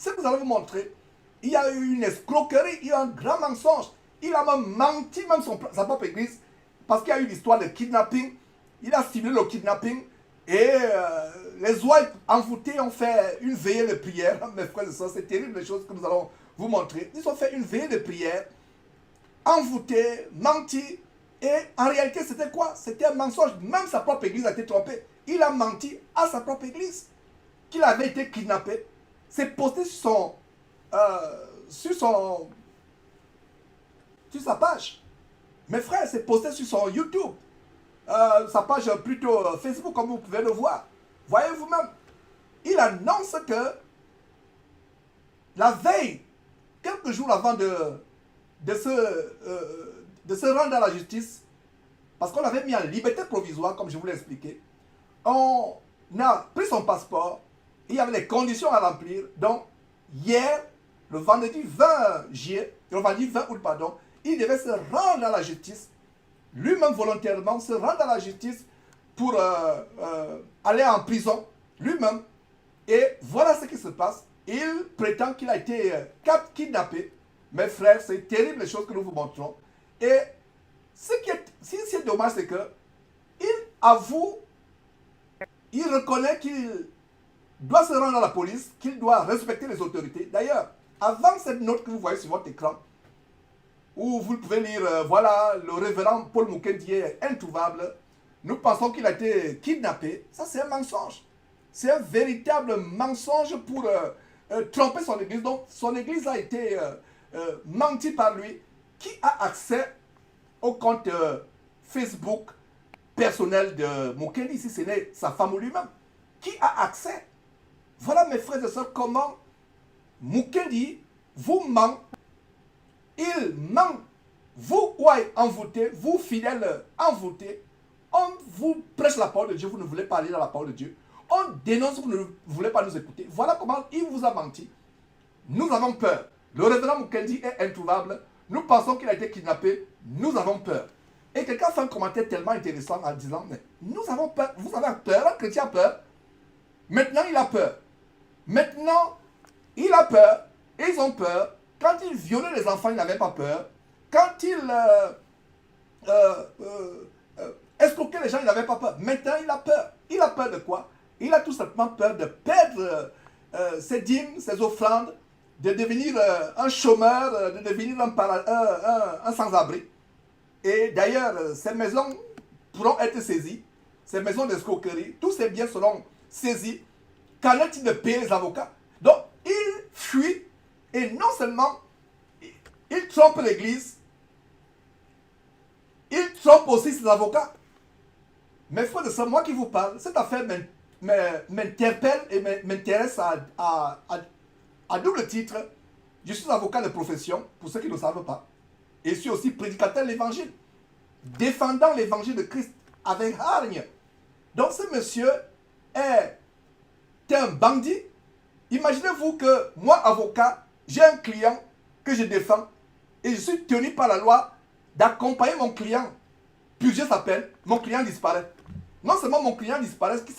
ce que nous allons vous montrer, il y a eu une escroquerie, il y a eu un grand mensonge. Il a même menti, même sa propre église, parce qu'il y a eu l'histoire de kidnapping. Il a ciblé le kidnapping et les oies envoûtés ont fait une veillée de prière. Mes frères et sœurs, c'est terrible les choses que nous allons vous montrer. Ils ont fait une veillée de prière, envoûtés, menti. Et en réalité, c'était quoi? C'était un mensonge. Même sa propre église a été trompée. Il a menti à sa propre église qu'il avait été kidnappé. C'est posté sur sa page. Mes frères, c'est posté sur son YouTube. Sa page plutôt Facebook, comme vous pouvez le voir. Voyez vous-même. Il annonce que la veille, quelques jours avant de se rendre à la justice, parce qu'on l'avait mis en liberté provisoire, comme je vous l'ai expliqué, on a pris son passeport, il y avait les conditions à remplir. Donc, hier, le vendredi 20 juillet, le vendredi 20 août, pardon, il devait se rendre à la justice, lui-même volontairement, se rendre à la justice pour aller en prison, lui-même. Et voilà ce qui se passe. Il prétend qu'il a été kidnappé. Mes frères, c'est terrible les choses que nous vous montrons. Et ce qui est dommage, c'est que il avoue, il reconnaît qu'il doit se rendre à la police, qu'il doit respecter les autorités. D'ailleurs, avant cette note que vous voyez sur votre écran, où vous pouvez lire, voilà, le révérend Paul Mukendi est introuvable, nous pensons qu'il a été kidnappé. Ça, c'est un mensonge. C'est un véritable mensonge pour tromper son église. Donc, son église a été menti par lui. Qui a accès au compte Facebook personnel de Mukendi, si ce n'est sa femme ou lui-même? Qui a accès? Voilà, mes frères et sœurs, comment Mukendi vous ment. Il ment. Vous, ouais, envoûtés, vous, fidèles envoûtés, on vous prêche la parole de Dieu, vous ne voulez pas lire la parole de Dieu. On dénonce, vous ne voulez pas nous écouter. Voilà comment il vous a menti. Nous avons peur. Le révérend Mukendi est introuvable. Nous pensons qu'il a été kidnappé. Nous avons peur. Et quelqu'un fait un commentaire tellement intéressant en disant, mais nous avons peur. Vous avez peur, un chrétien a peur. Maintenant, il a peur. Maintenant, il a peur. Ils ont peur. Quand il violait les enfants, il n'avait pas peur. Quand il escroquait les gens, il n'avait pas peur. Maintenant, il a peur. Il a peur de quoi? Il a tout simplement peur de perdre ses dîmes, ses offrandes, de devenir un chômeur, de devenir un sans-abri. Et d'ailleurs, ces maisons pourront être saisies, ces maisons d'escroquerie, tous ces biens seront saisis. Qu'en est-il de payer les avocats? Donc, il fuit et non seulement il trompe l'église, il trompe aussi ses avocats. Mes frères de sœurs, moi qui vous parle, cette affaire m'interpelle et m'intéresse à double titre. Je suis avocat de profession, pour ceux qui ne le savent pas. Et je suis aussi prédicateur de l'évangile, défendant l'évangile de Christ avec hargne. Donc ce monsieur est un bandit. Imaginez-vous que moi, avocat, j'ai un client que je défends et je suis tenu par la loi d'accompagner mon client. Plusieurs s'appellent, mon client disparaît. Non seulement mon client disparaît, ce qui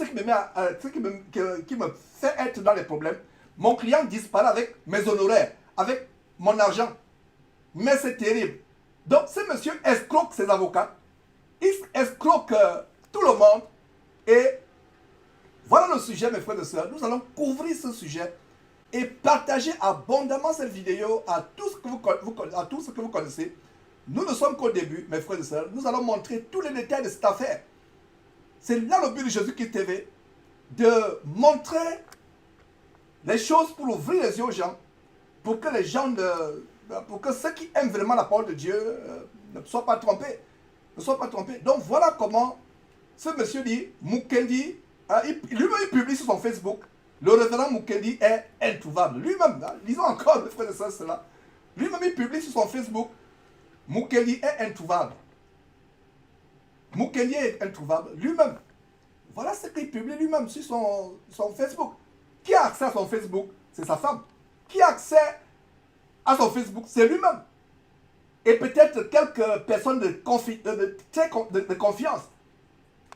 me fait être dans les problèmes, mon client disparaît avec mes honoraires, avec mon argent. Mais c'est terrible. Donc ce monsieur escroque ses avocats, il escroque tout le monde. Et voilà le sujet, mes frères et sœurs. Nous allons couvrir ce sujet et partager abondamment cette vidéo à tous ce que vous connaissez. Nous ne sommes qu'au début, mes frères et sœurs. Nous allons montrer tous les détails de cette affaire. C'est là le but de Jésus-Christ TV, de montrer les choses pour ouvrir les yeux aux gens, pour que les gens, pour que ceux qui aiment vraiment la parole de Dieu ne soient pas trompés. Ne soient pas trompés. Donc voilà comment ce monsieur dit, Mukendi, lui-même il publie sur son Facebook, le révérend Mukendi est introuvable. Lui-même, lisons encore, mes frères et sœurs, cela. Lui-même il publie sur son Facebook, Mukendi est introuvable. Mukendi est introuvable lui-même. Voilà ce qu'il publie lui-même sur son Facebook. Qui a accès à son Facebook? C'est sa femme. Qui a accès à son Facebook? C'est lui-même. Et peut-être quelques personnes de confiance.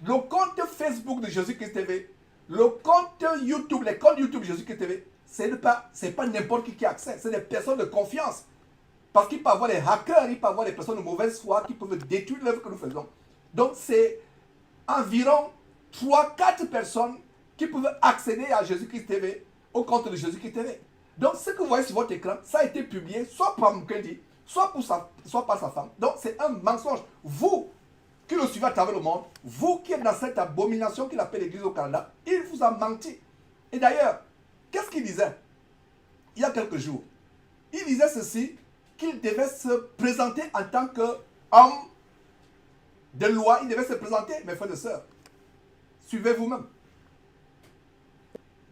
Le compte Facebook de Jésus-Christ TV, le compte YouTube, les comptes YouTube Jésus-Christ TV, c'est pas n'importe qui a accès, c'est des personnes de confiance. Parce qu'il peut y avoir des hackers, il peut y avoir des personnes de mauvaise foi qui peuvent détruire l'œuvre que nous faisons. Donc c'est environ 3-4 personnes qui peuvent accéder à Jésus-Christ TV, au compte de Jésus-Christ TV. Donc ce que vous voyez sur votre écran, ça a été publié soit par Mukendi, soit par sa femme. Donc c'est un mensonge. Vous qui le suivez à travers le monde, vous qui êtes dans cette abomination qu'il appelle l'Église au Canada, il vous a menti. Et d'ailleurs, qu'est-ce qu'il disait il y a quelques jours? Il disait ceci, qu'il devait se présenter en tant qu'homme de loi. Il devait se présenter, mes frères et sœurs. Suivez vous-même.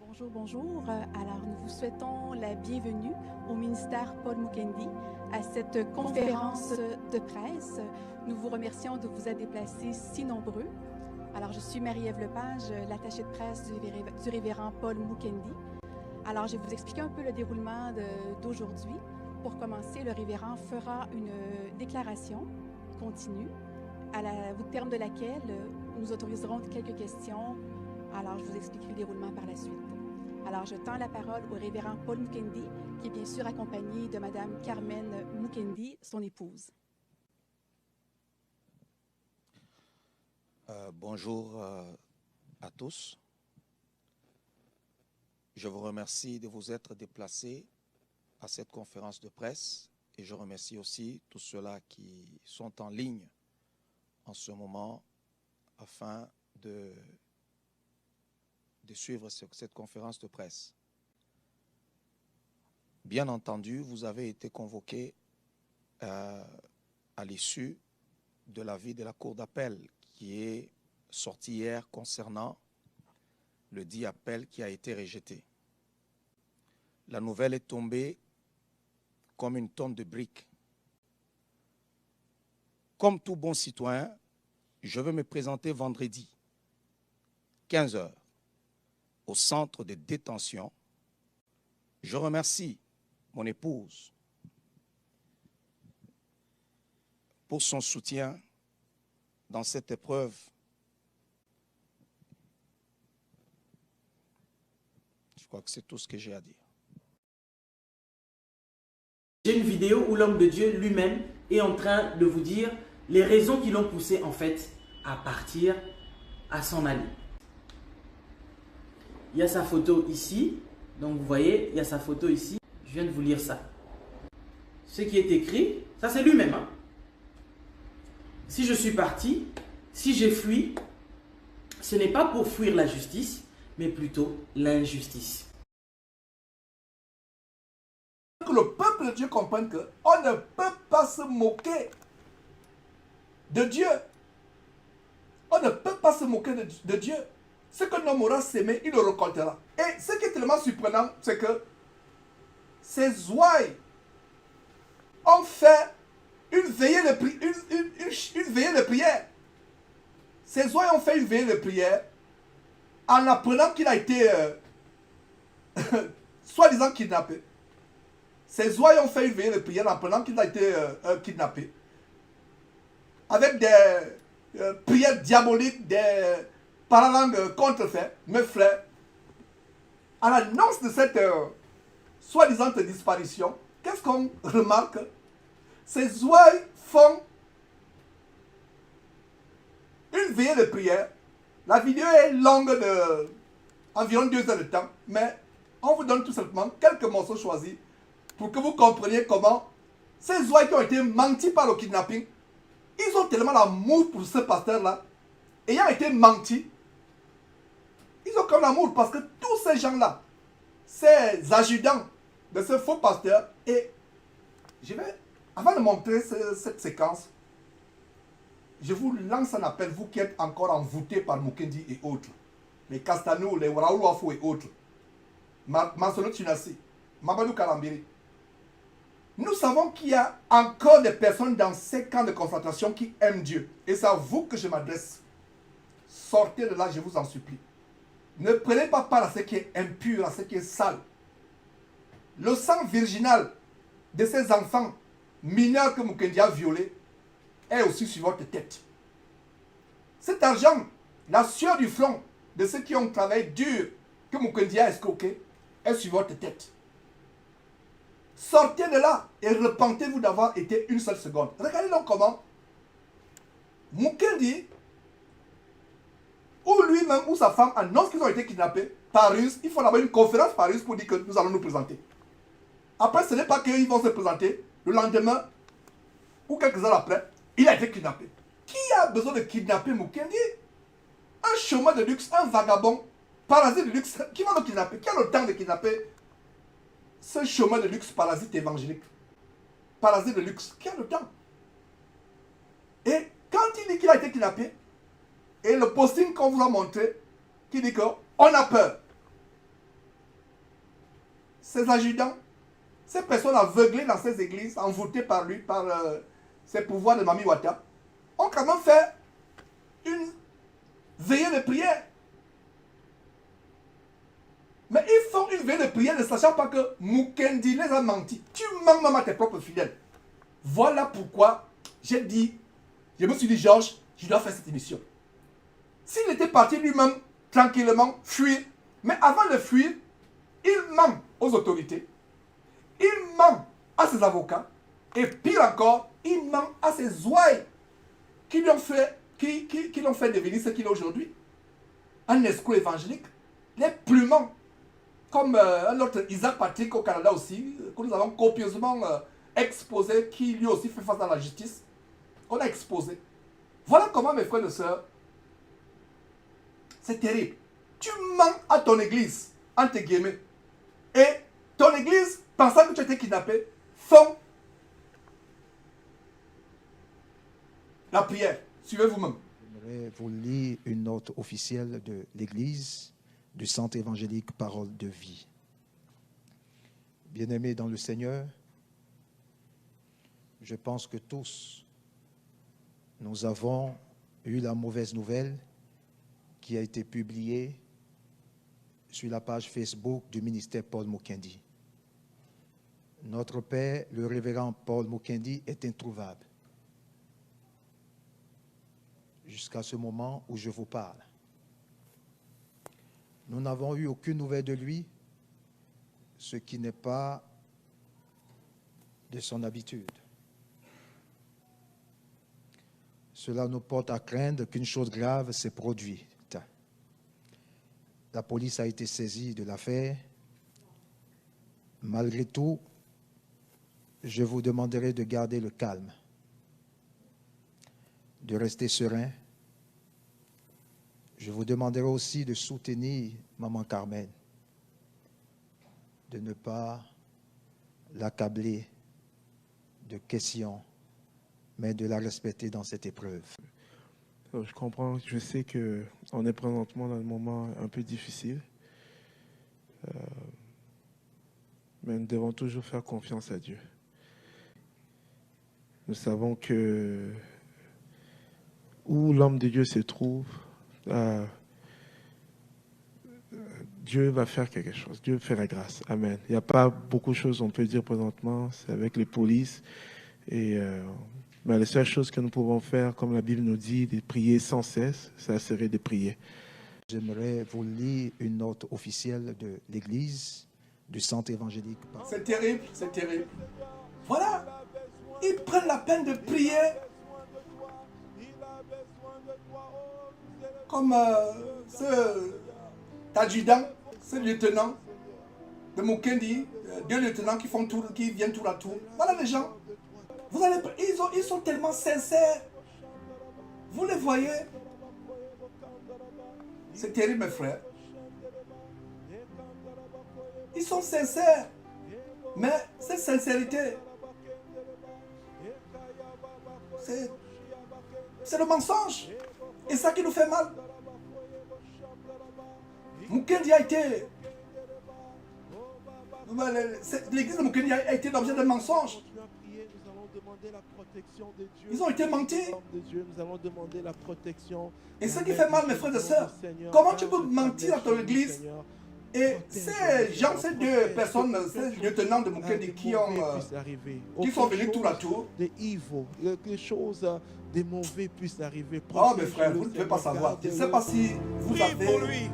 Bonjour, bonjour. Alors, nous vous souhaitons la bienvenue au ministère Paul Mukendi à cette conférence de presse. Nous vous remercions de vous être déplacés si nombreux. Alors, je suis Marie-Ève Lepage, l'attachée de presse du révérend Paul Mukendi. Alors, je vais vous expliquer un peu le déroulement d'aujourd'hui. Pour commencer, le révérend fera une déclaration continue, au terme de laquelle nous autoriserons quelques questions. Alors, je vous expliquerai le déroulement par la suite. Alors, je tends la parole au révérend Paul Mukendi, qui est bien sûr accompagné de Madame Carmen Mukendi, son épouse. Bonjour à tous. Je vous remercie de vous être déplacés à cette conférence de presse et je remercie aussi tous ceux-là qui sont en ligne en ce moment afin de suivre cette conférence de presse. Bien entendu, vous avez été convoqués à l'issue de l'avis de la Cour d'appel qui est sorti hier concernant le dit appel qui a été rejeté. La nouvelle est tombée comme une tonne de briques. Comme tout bon citoyen, je veux me présenter vendredi, 15 h, au centre de détention. Je remercie mon épouse pour son soutien dans cette épreuve. Je crois que c'est tout ce que j'ai à dire. J'ai une vidéo où l'homme de Dieu lui-même est en train de vous dire les raisons qui l'ont poussé en fait à partir, à s'en aller. Il y a sa photo ici, donc vous voyez, il y a sa photo ici. Je viens de vous lire ça. Ce qui est écrit, ça c'est lui-même. Hein. Si je suis parti, si j'ai fui, ce n'est pas pour fuir la justice, mais plutôt l'injustice. Que le peuple de Dieu comprenne qu'on ne peut pas se moquer de Dieu. On ne peut pas se moquer de Dieu. Ce que l'homme aura sémé, il le récoltera. Et ce qui est tellement surprenant, c'est que ces ouailles ont fait une veillée de prière. Ces ouailles ont fait une veillée de prière en apprenant qu'il a été soi-disant kidnappé. Ces ouailles ont fait une veillée de prière en apprenant qu'il a été kidnappé. Avec des prières diaboliques, des paralangues contrefaits. Mes frères, à l'annonce de cette soi-disant disparition, qu'est-ce qu'on remarque? Ces ouailles font une veillée de prière. La vidéo est longue de environ 2 heures de temps, mais on vous donne tout simplement quelques morceaux choisis pour que vous compreniez comment ces ouailles qui ont été mentis par le kidnapping, ils ont tellement l'amour pour ce pasteur-là, ayant été mentis, ils ont comme l'amour parce que tous ces gens-là, ces adjudants de ce faux pasteur, et je vais, avant de montrer cette séquence, je vous lance un appel, vous qui êtes encore envoûtés par Mukendi et autres, les Castanou, les Raoul Wafo et autres, Mansono Tunasi, Mamadou Kalambiri. Nous savons qu'il y a encore des personnes dans ces camps de concentration qui aiment Dieu. Et c'est à vous que je m'adresse. Sortez de là, je vous en supplie. Ne prenez pas part à ce qui est impur, à ce qui est sale. Le sang virginal de ces enfants mineurs que Mukendi a violés est aussi sur votre tête. Cet argent, la sueur du front de ceux qui ont travaillé dur, que Mukendi a escroqué, est sur votre tête. Sortez de là et repentez-vous d'avoir été une seule seconde. Regardez donc comment Mukendi, ou lui-même ou sa femme annoncent qu'ils ont été kidnappés par ruse. Il faut d'abord une conférence par ruse pour dire que nous allons nous présenter. Après, ce n'est pas qu'ils vont se présenter le lendemain ou quelques heures après, il a été kidnappé. Qui a besoin de kidnapper Mukendi? Un chômeur de luxe, un vagabond, parasite de luxe, qui va le kidnapper? Qui a le temps de kidnapper ce chômeur de luxe, parasite évangélique? Parasite de luxe, qui a le temps? Et quand il dit qu'il a été kidnappé, et le posting qu'on vous a montré, qui dit qu'on a peur. Ces adjudants, ces personnes aveuglées dans ces églises, envoûtées par lui, par ses pouvoirs de Mami Wata, ont quand même fait une veillée de prière. Mais ils font une veillée de prière ne sachant pas que Mukendi les a menti. Tu mens même à tes propres fidèles. Voilà pourquoi j'ai dit, je me suis dit, Georges, je dois faire cette émission. S'il était parti lui-même, tranquillement, fuir, mais avant de fuir, il ment aux autorités, il ment à ses avocats, et pire encore, il ment à ses ouailles qui l'ont fait, qui l'ont fait devenir ce qu'il est aujourd'hui. Un escroc évangélique, les plumants, comme un autre Isaac Patrick au Canada aussi, que nous avons copieusement exposé, qui lui aussi fait face à la justice, qu'on a exposé. Voilà comment, mes frères et sœurs, c'est terrible. Tu mens à ton église, entre guillemets. Et ton église, pensant que tu as été kidnappé, font la prière. Suivez vous-même. J'aimerais vous lire une note officielle de l'Église du Centre évangélique Parole de Vie. Bien-aimés dans le Seigneur, je pense que tous, nous avons eu la mauvaise nouvelle qui a été publiée sur la page Facebook du ministère Paul Mukendi. Notre Père, le révérend Paul Mukendi, est introuvable jusqu'à ce moment où je vous parle. Nous n'avons eu aucune nouvelle de lui, ce qui n'est pas de son habitude. Cela nous porte à craindre qu'une chose grave s'est produite. La police a été saisie de l'affaire. Malgré tout, je vous demanderai de garder le calme, de rester serein. Je vous demanderai aussi de soutenir Maman Carmen, de ne pas l'accabler de questions, mais de la respecter dans cette épreuve. Je comprends, je sais qu'on est présentement dans un moment un peu difficile, mais nous devons toujours faire confiance à Dieu. Nous savons que où l'homme de Dieu se trouve, Dieu va faire quelque chose. Dieu fait la grâce. Amen. Il n'y a pas beaucoup de choses qu'on peut dire présentement. C'est avec les polices. Mais la seule chose que nous pouvons faire, comme la Bible nous dit, de prier sans cesse, ça serait de prier. J'aimerais vous lire une note officielle de l'Église du Centre évangélique. C'est terrible, c'est terrible. Voilà. Ils prennent la peine de prier. Comme ce adjudant, ce lieutenant de Mukendi, deux lieutenants qui viennent tour à tour. Voilà les gens. Vous allez, ils sont tellement sincères. Vous les voyez. C'est terrible, mes frères. Ils sont sincères. Mais cette sincérité, c'est le mensonge. Et ça qui nous fait mal. Mukendi a été... L'église de Mukendi a été l'objet d'un mensonge. Ils ont été mentis. Et ce qui fait mal, mes frères et sœurs, comment tu peux mentir à ton église? Et ces gens, ces deux personnes, ces lieutenants de Mukendi qui sont venus tour à tour. Quelque chose de mauvais puisse arriver. Oh mes frères, vous ne devez pas savoir. Je ne sais pas si vous avez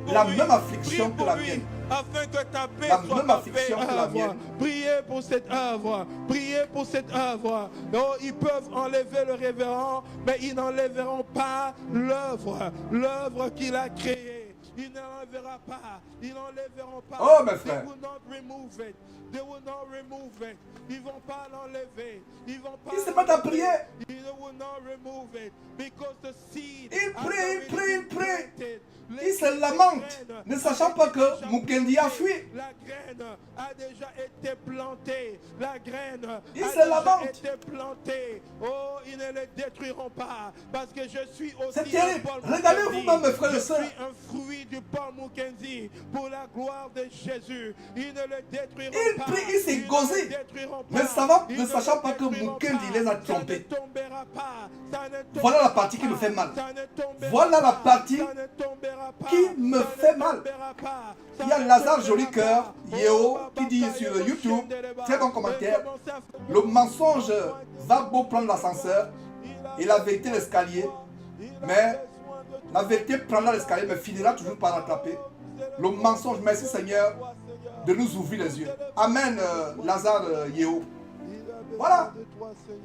la même affliction que la mienne. afin que ta paix La soit même ma paix. affliction que la œuvre. mienne. Priez pour cette œuvre. Priez pour cette œuvre. Oh, ils peuvent enlever le révérend, mais ils n'enlèveront pas l'œuvre. L'œuvre qu'il a créée. Ils n'enlèveront pas. Ils n'enlèveront pas. Oh, mes frères. They will not remove it. They will not remove it. Ils vont pas l'enlever. Ils vont pas Ils se mettent à prier. They will not remove it because the seed Ils has prient, already ils prient, been ils prient. planted. Ils se lamentent, ne sachant pas que Mukendi a fui. La graine a déjà été plantée. La graine Ils a se déjà lamentent. été plantée. Oh, ils ne le détruiront pas parce que je suis aussi C'est terrible. un Paul Regardez Mukendi. vous-même, mes frères et Je sœurs. suis un fruit du Paul Mukendi pour la gloire de Jésus. Ils ne le détruiront Ils pas. prient, ils Ils ne s'égosent. le détruiront Ne pas. savant- Ils ne ne sachant le pas que détruiront Mukendi pas. les a Ça trompés. ne tombera pas. Ça ne tombera Voilà la partie qui pas. me fait mal. Ça ne tombera Voilà la pas. partie Ça ne tombera pas. qui me Ça ne fait mal. tombera pas. Ça Il y a ne Lazare tombera Jolicoeur, pas. Yeo, Oh, qui dit Baba, sur Kayo, YouTube, Shendereba. très bon commentaire, Et commencez à faire- le mensonge va beau prendre l'ascenseur et la vérité l'escalier, mais la vérité prendra l'escalier mais finira toujours par rattraper. Le mensonge, merci Seigneur de nous ouvrir les yeux. Amen, Lazare Yeo. Voilà.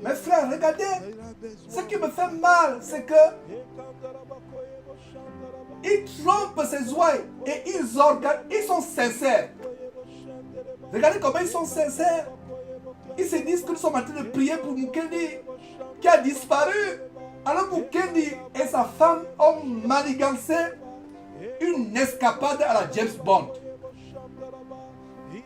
Mes frères, regardez, ce qui me fait mal, c'est que ils trompent ces ouailles et ils sont sincères. Regardez comment ils sont sincères. Ils se disent que nous sommes en train de prier pour Mukendi qui a disparu. Alors Mukendi et sa femme ont manigancé une escapade à la James Bond.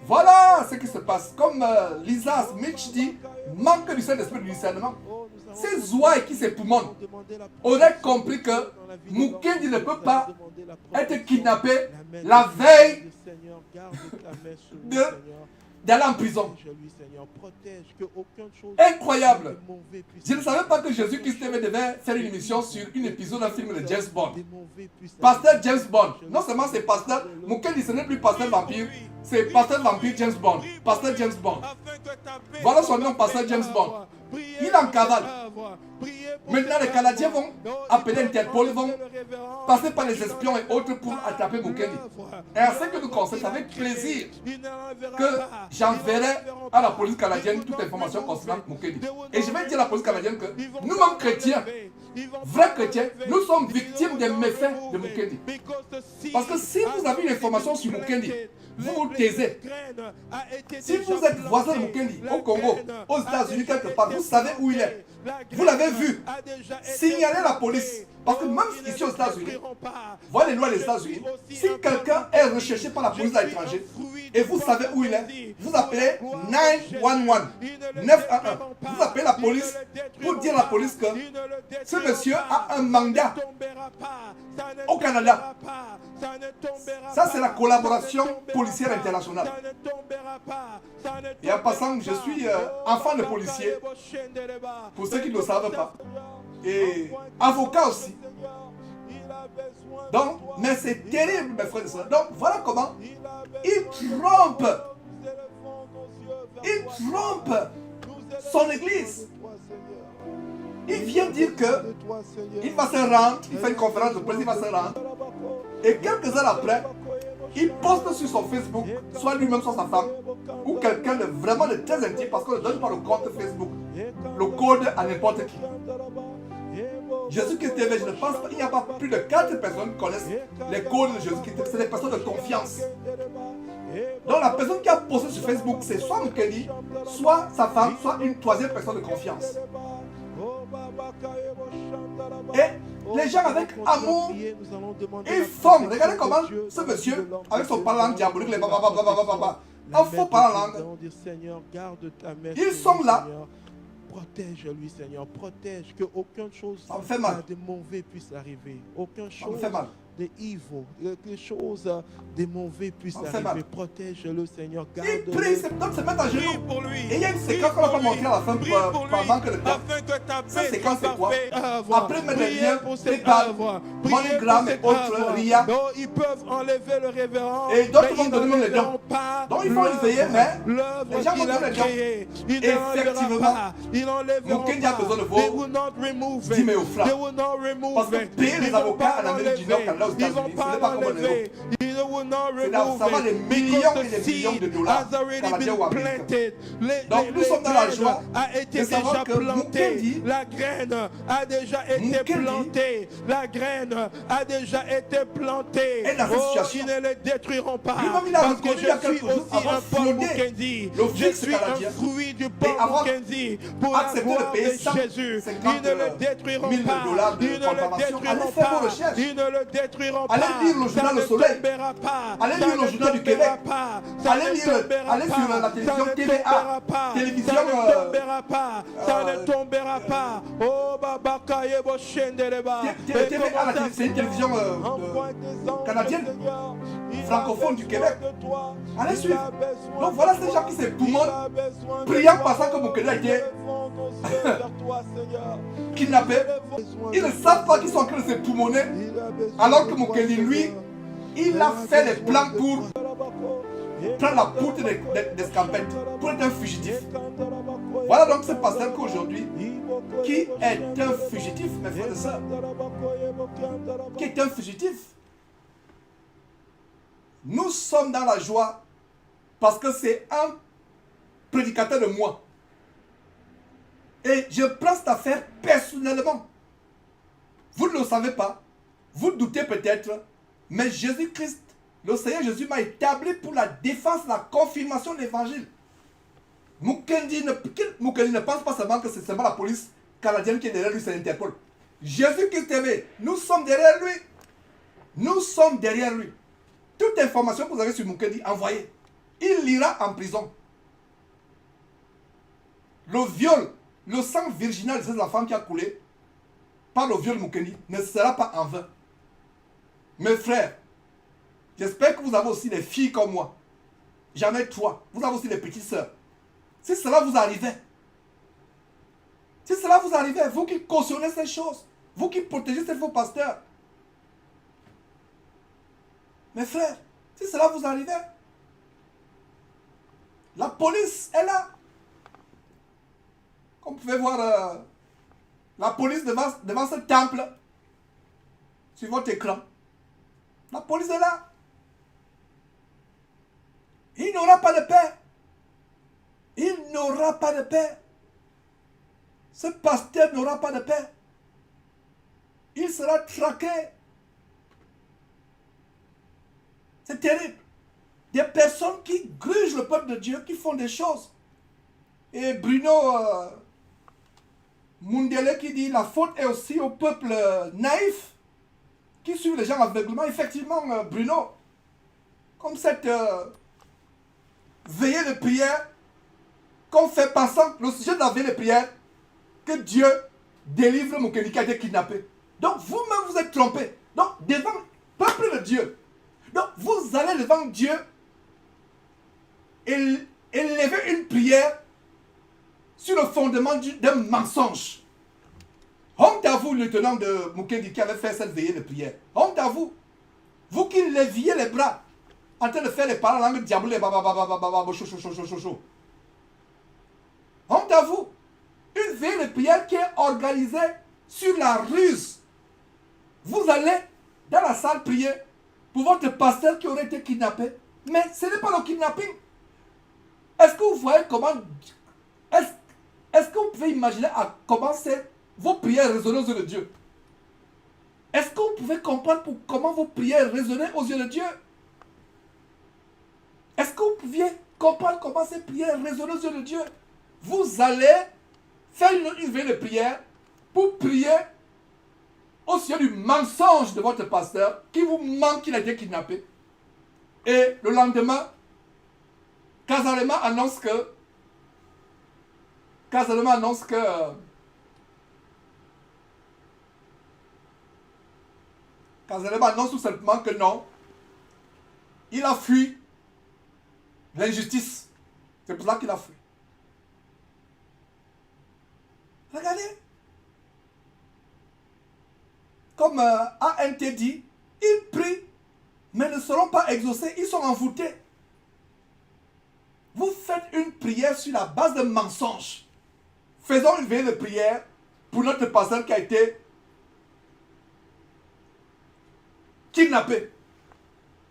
Voilà ce qui se passe. Comme Lisa Smith dit, manque du Saint-Esprit du discernement. Ces ouailles qui s'époumonent auraient compris que Mukendi ne peut pas être kidnappé la veille d'aller en prison. Incroyable. Je ne savais pas que Jésus-Christ devait faire une émission sur une épisode d'un film de James Bond. Pasteur James Bond. Non seulement c'est pasteur, Mukendi ce n'est plus pasteur vampire, c'est pasteur vampire James Bond. Pasteur James Bond. Voilà son nom, pasteur James Bond. Il est en cavale. Maintenant les Canadiens vont appeler Interpol, vont passer par les espions et autres pour attraper Mukendi. Et à ce que nous conseillons, c'est avec plaisir que j'enverrai à la police canadienne toute information concernant Mukendi. Et je vais dire à la police canadienne que nous-mêmes chrétiens, vrais chrétiens, nous sommes victimes des méfaits de Mukendi. Parce que si vous avez une information sur Mukendi, vous vous taisez. Si vous êtes voisin de Mukendi, au Congo, aux États-Unis, quelque part, vous savez où il est. Vous l'avez vu. Signalez la police. Parce que même ici aux États-Unis, voilà les lois des États-Unis. Si quelqu'un est recherché par la police à l'étranger et vous savez où il est, vous appelez 911, 911. Vous appelez la police pour dire à la police que ce monsieur a un mandat au Canada. Ça, c'est la collaboration policière internationale. Et en passant, je suis enfant de policier, pour ceux qui ne le savent pas. Et avocat aussi. Donc, mais c'est terrible, mes frères et sœurs. Donc, voilà comment il trompe. Il trompe son église. Il vient dire que il va se rendre, il fait une conférence de presse, il va se rendre. Et quelques heures après, il poste sur son Facebook, soit lui-même, soit sa femme, ou quelqu'un de vraiment de très intime, parce qu'on ne donne pas le compte Facebook, le code à n'importe qui. Jésus-Christ TV, je ne pense pas, il n'y a pas plus de 4 personnes qui connaissent les codes de Jésus-Christ. C'est des personnes de confiance. Donc la personne qui a posté sur Facebook, c'est soit Mukendi, soit sa femme, soit une troisième personne de confiance. Et les gens avec amour, ils font. Regardez comment ce monsieur, avec son parlant diabolique, les bababababababa, en faux parlant langue, ils sont là. Protège-lui, Seigneur. Protège que aucune chose de mauvais puisse arriver. Aucune chose de evil, quelque chose de mauvais puisse arriver. Protège-le, Seigneur. Il prie, donc se mettre à genoux. Et il y a une séquence qu'on n'a pas montrée à la fin par manque de temps. Cette séquence, c'est quoi? Après, mettre les liens, PayPal, MoneyGram et autres, RIA. Ils peuvent enlever le révérend. Et d'autres vont donner même les dons. Donc il faut y veiller, mais les gens vont donner les dons. Effectivement, Mukendi a besoin de vos 10 000 francs. Parce que payer les avocats en Amérique du Nord, là aux Ils vont États-Unis, ce pas n'est pas comme en l'enlever. Ils will not remove ça va des it millions because et the des millions de seed dollars has already canadiens ou been américains. planted. Donc, nous sommes dans la graine joie a été de savoir déjà que plantée. Mukendi, La graine a déjà été Mukendi plantée. La graine a déjà été plantée. est dans cette Oh, situation. ils ne le détruiront pas. Lui-même, il a Parce que reconnu il y a je suis quelques jours aussi avoir un Paul fraudé Mukendi. le Je fixe suis un canadien fruit du Paul et avoir Mukendi. Pour la accepté de gloire payer de Jésus. 150 Ils ne le détruiront 000 pas. dollars de Ils ne le contravention. détruiront Allez faire vos pas. recherches. Ils ne le détruiront Allez pas. lire le journal Ça Le ne Soleil. tombera pas. Allez Ça lire le ne journal du tombera Québec. pas. Ça Allez ne lire, tombera allez sur pas. la télévision Ça ne TVA. tombera pas. Télévision, Ça ne tombera pas. Ça ne tombera pas. Oh, Baba Kayebo Shendeleba. TVA, c'est une télévision canadienne, francophone du Québec. Allez suivre. Donc voilà ces gens qui s'époumonent, priant pensant que Mukendi a été kidnappé. Ils ne savent pas qu'ils sont en train de s'époumoner, alors que Mukendi, lui, il a fait les plans pour prendre la poudre des scampettes, pour être un fugitif. Voilà donc ce pasteur qu'aujourd'hui, qui est un fugitif, mes frères et sœurs, qui est un fugitif. Nous sommes dans la joie parce que c'est un prédicateur de moi. Et je prends cette affaire personnellement. Vous ne le savez pas, vous doutez peut-être, mais Jésus-Christ, le Seigneur Jésus m'a établi pour la défense, la confirmation de l'évangile. Mukendi ne pense pas seulement que c'est seulement la police canadienne qui est derrière lui, c'est l'Interpol. Jésus-Christ aimé, nous sommes derrière lui. Nous sommes derrière lui. Toute information que vous avez sur Mukendi, envoyez. Il ira en prison. Le viol, le sang virginal de ces enfants qui a coulé par le viol Mukendi ne sera pas en vain. Mes frères, j'espère que vous avez aussi des filles comme moi. Jamais toi. Vous avez aussi des petites sœurs. Si cela vous arrivait, vous qui cautionnez ces choses, vous qui protégez ces faux pasteurs, mes frères, si cela vous arrivait, la police est là. Comme vous pouvez voir la police devant ce temple sur votre écran. La police est là. Il n'aura pas de paix. Il n'aura pas de paix. Ce pasteur n'aura pas de paix. Il sera traqué. C'est terrible. Des personnes qui grugent le peuple de Dieu, qui font des choses. Et Bruno Mundele qui dit la faute est aussi au peuple naïf qui suit les gens aveuglément. Effectivement, Bruno, comme cette veillée de prière qu'on fait pensant, le sujet de la veillée de prière, que Dieu délivre Mukendi qui a été kidnappé. Donc vous-même vous êtes trompé. Donc devant le peuple de Dieu, donc vous allez devant Dieu et élever une prière sur le fondement d'un mensonge. Honte à vous, lieutenant de Mukendi qui avait fait cette veillée de prière. Honte à vous. Vous qui leviez les bras en train de faire les paroles en langue diabolée. Honte à vous. Une veillée de prière qui est organisée sur la ruse. Vous allez dans la salle prier pour votre pasteur qui aurait été kidnappé. Mais ce n'est pas le kidnapping. Est-ce que vous voyez comment... Est-ce que vous pouvez imaginer à comment c'est vos prières résonnaient aux yeux de Dieu? Est-ce que vous pouvez comprendre comment vos prières résonnaient aux yeux de Dieu? Est-ce que vous pouviez comprendre comment ces prières résonnaient aux yeux de Dieu? Vous allez faire une veillée de prière pour prier au sujet du mensonge de votre pasteur qui vous ment qu'il a été kidnappé. Et le lendemain, Kazalema annonce tout simplement que non, il a fui l'injustice. C'est pour ça qu'il a fui. Regardez. Comme ANT dit, ils prient, mais ne seront pas exaucés, ils sont envoûtés. Vous faites une prière sur la base de mensonges. Faisons une veillée de prière pour notre pasteur qui a été kidnappé.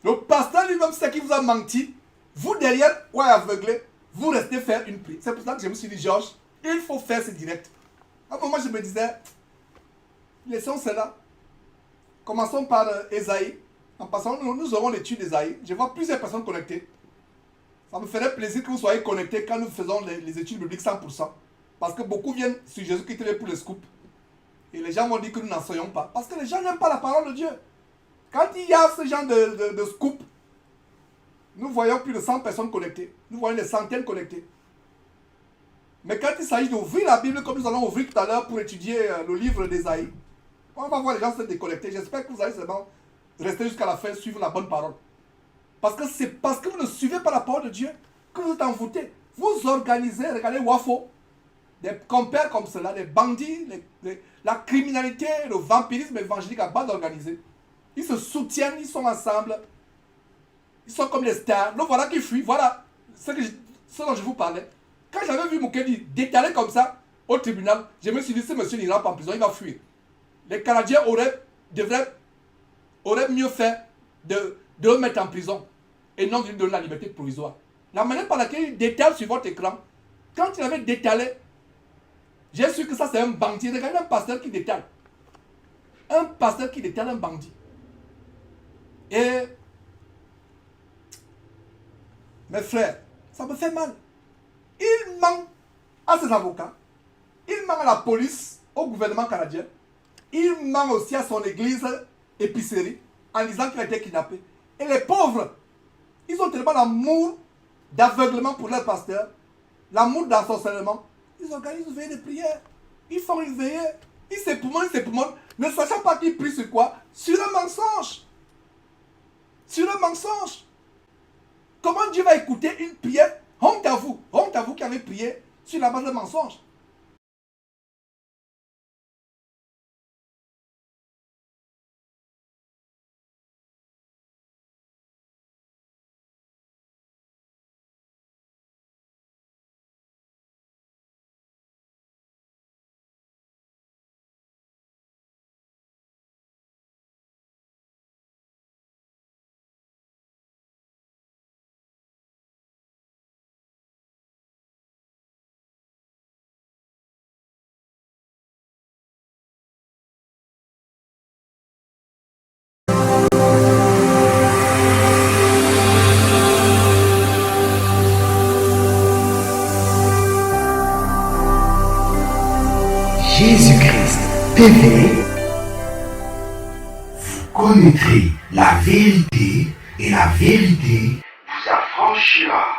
Le pasteur lui-même, c'est qui vous a menti. Vous derrière, ouais, aveuglé, vous restez faire une prière. C'est pour ça que je me suis dit, Georges, il faut faire ce direct. À un moment, je me disais, laissons cela. Commençons par Esaïe. En passant, nous aurons l'étude d'Esaïe. Je vois plusieurs personnes connectées. Ça me ferait plaisir que vous soyez connectés quand nous faisons les études bibliques 100%. Parce que beaucoup viennent sur Jésus-Christ pour les scoops. Et les gens vont dire que nous n'enseignons pas. Parce que les gens n'aiment pas la parole de Dieu. Quand il y a ce genre de scoop, nous voyons plus de 100 personnes connectées. Nous voyons des centaines connectées. Mais quand il s'agit d'ouvrir la Bible, comme nous allons ouvrir tout à l'heure pour étudier le livre d'Ésaïe, on va voir les gens se déconnecter. J'espère que vous allez seulement rester jusqu'à la fin, suivre la bonne parole. Parce que c'est parce que vous ne suivez pas la parole de Dieu que vous êtes envoûtés. Vous organisez, regardez Wafo, des compères comme cela, des bandits, la criminalité, le vampirisme évangélique à base organisé. Ils se soutiennent, ils sont ensemble. Ils sont comme des stars. Donc voilà qui fuient. Voilà ce dont je vous parlais. Quand j'avais vu Mukendi détalé comme ça au tribunal, je me suis dit, ce monsieur n'ira pas en prison, il va fuir. Les Canadiens auraient mieux fait de le mettre en prison et non de lui donner la liberté provisoire. La manière par laquelle il détale sur votre écran, quand il avait détalé, j'ai su que ça c'est un bandit. Regardez un pasteur qui détale. Un pasteur qui détale un bandit. Et mes frères, ça me fait mal. Il ment à ses avocats. Il ment à la police, au gouvernement canadien. Il ment aussi à son église épicerie en disant qu'il a été kidnappé. Et les pauvres, ils ont tellement l'amour d'aveuglement pour leur pasteur, l'amour d'ensorcellement. Ils organisent une veillée de prière. Ils font une veillée. Ils s'époumonnent, ne sachant pas qu'ils prient sur quoi? Sur un mensonge. Sur un mensonge. Comment Dieu va écouter une prière? Honte à vous qui avez prié sur la base de mensonges. Jésus-Christ TV, vous connaîtrez la vérité et la vérité vous affranchira.